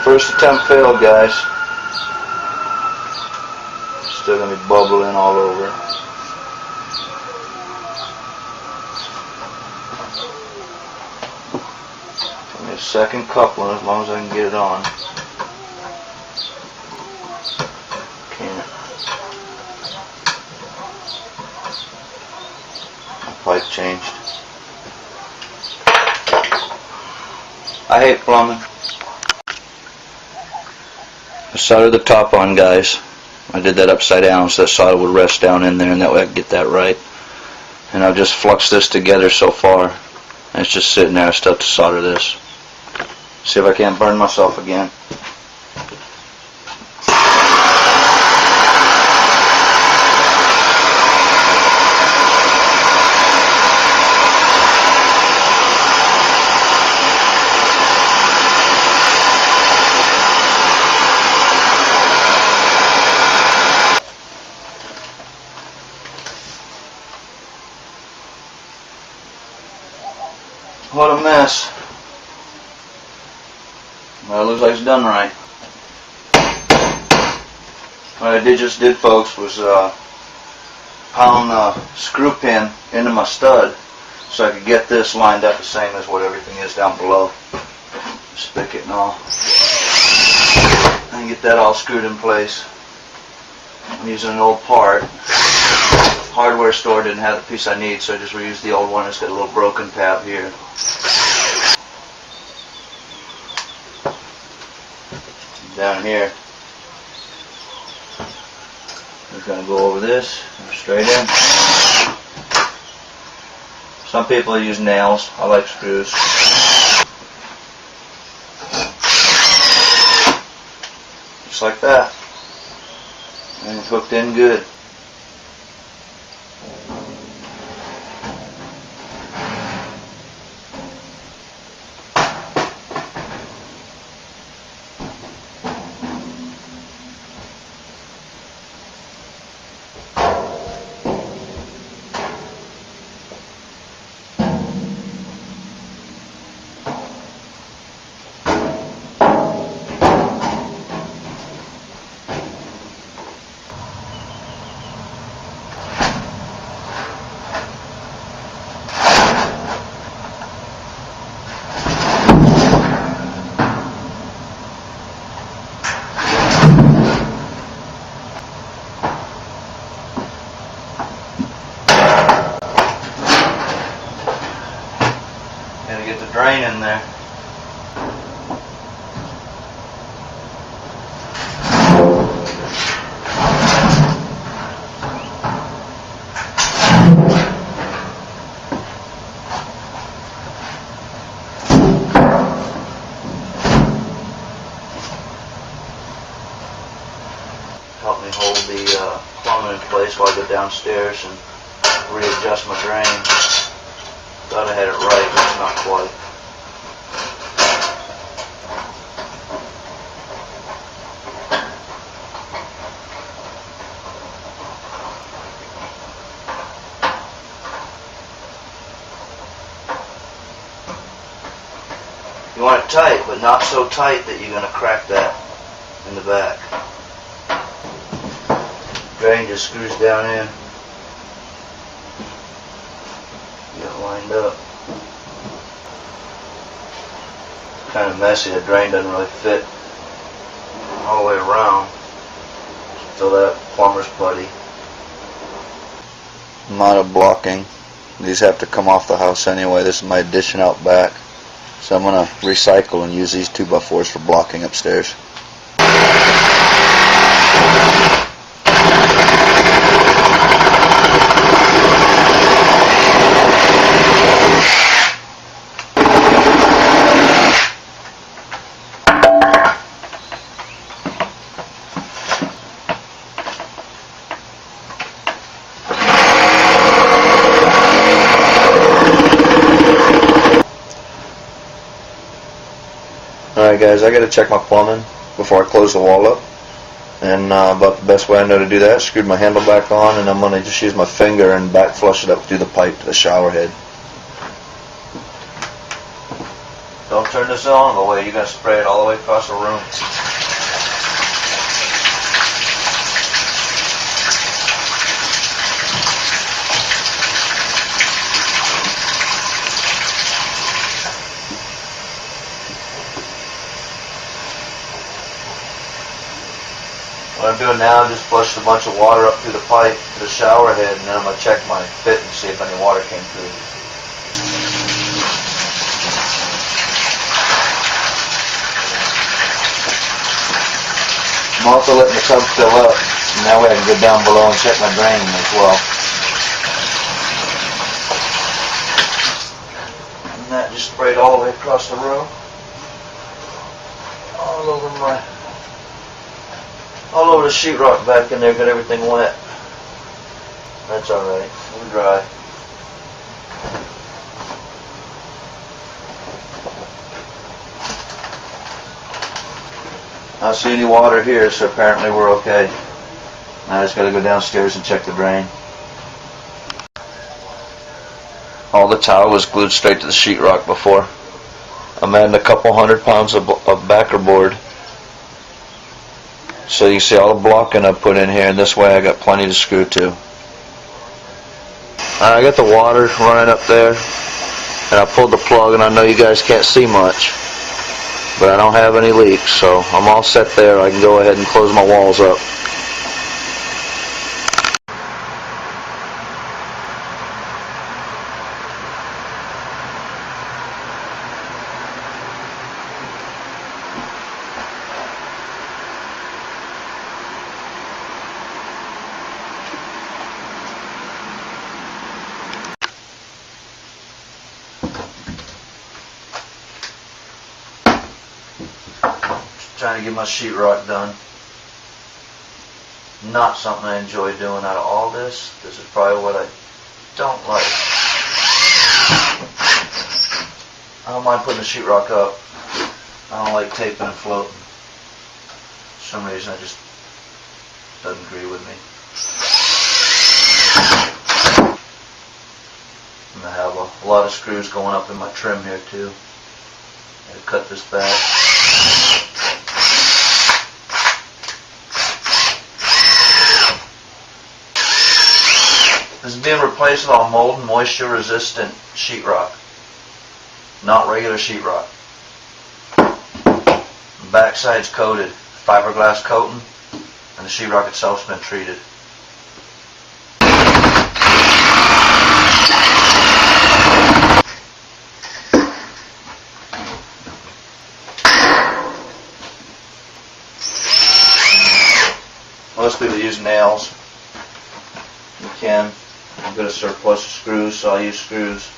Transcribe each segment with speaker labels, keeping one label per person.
Speaker 1: First attempt failed, guys. Still gonna be bubbling all over. Give me a second coupling as long as I can get it on. Can't. My pipe changed. I hate plumbing. I soldered the top on, guys. I did that upside down so that solder would rest down in there, and that way I could get that right. And I've just fluxed this together so far, and it's just sitting there. I still have to solder this. See if I can't burn myself again. What a mess. Well, it looks like it's done right. What I just did, folks, was pound a screw pin into my stud so I could get this lined up the same as what everything is down below. Spigot and all. And get that all screwed in place. I'm using an old part. Hardware store didn't have the piece I need, so I just reused the old one. It's got a little broken tab here. Down here, we're going to go over this straight in. Some people use nails. I like screws. Just like that. And it's hooked in good. Gotta get the drain in there. Help me hold the plumbing in place while I go downstairs and readjust my drain. Thought I had it right, but it's not quite. You want it tight, but not so tight that you're going to crack that in the back. Drain just screws down in. Get it lined up. Kind of messy. The drain doesn't really fit all the way around. Fill that plumber's putty. Not a blocking. These have to come off the house anyway. This is my addition out back. So I'm going to recycle and use these 2x4s for blocking upstairs. Alright guys, I got to check my plumbing before I close the wall up, and about the best way I know to do that, screwed my handle back on, and I'm going to just use my finger and back flush it up through the pipe to the shower head. Don't turn this on the way. You're going to spray it all the way across the room. What I'm doing now is just flush a bunch of water up through the pipe to the shower head, and then I'm going to check my fit and see if any water came through. I'm also letting the tub fill up, and that way I can go down below and check my drain as well. And that just sprayed all the way across the room. All over the sheetrock back in there, got everything wet. That's alright, we're dry. I don't see any water here, so apparently we're okay. Now I just gotta go downstairs and check the drain. All the tile was glued straight to the sheetrock before. I'm adding a couple 100 pounds of backer board. So you can see all the blocking I put in here, and this way I got plenty to screw to. I got the water running up there, and I pulled the plug, and I know you guys can't see much, but I don't have any leaks, so I'm all set there. I can go ahead and close my walls up. Trying to get my sheetrock done. Not something I enjoy doing out of all this. This is probably what I don't like. I don't mind putting the sheetrock up. I don't like taping and floating. For some reason it just doesn't agree with me. And I have a lot of screws going up in my trim here too. I gotta cut this back. This is being replaced with all mold and moisture resistant sheetrock, not regular sheetrock. The backside's coated, fiberglass coating, and the sheetrock itself's been treated. Most people use nails. You can. I've got a surplus of screws, so I'll use screws.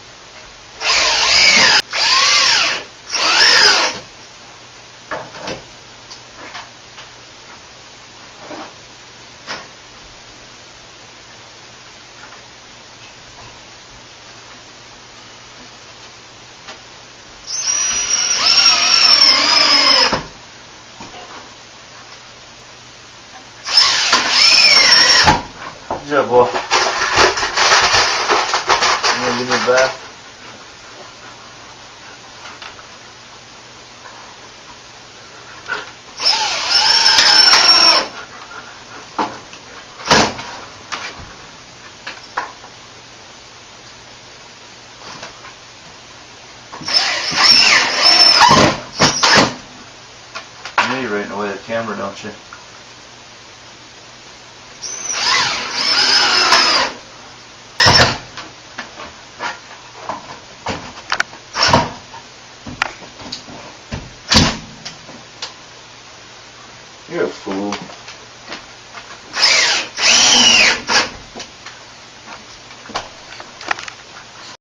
Speaker 1: Good job, boy. Give me a bath. You know you're right in the way of the camera, don't you? You're a fool.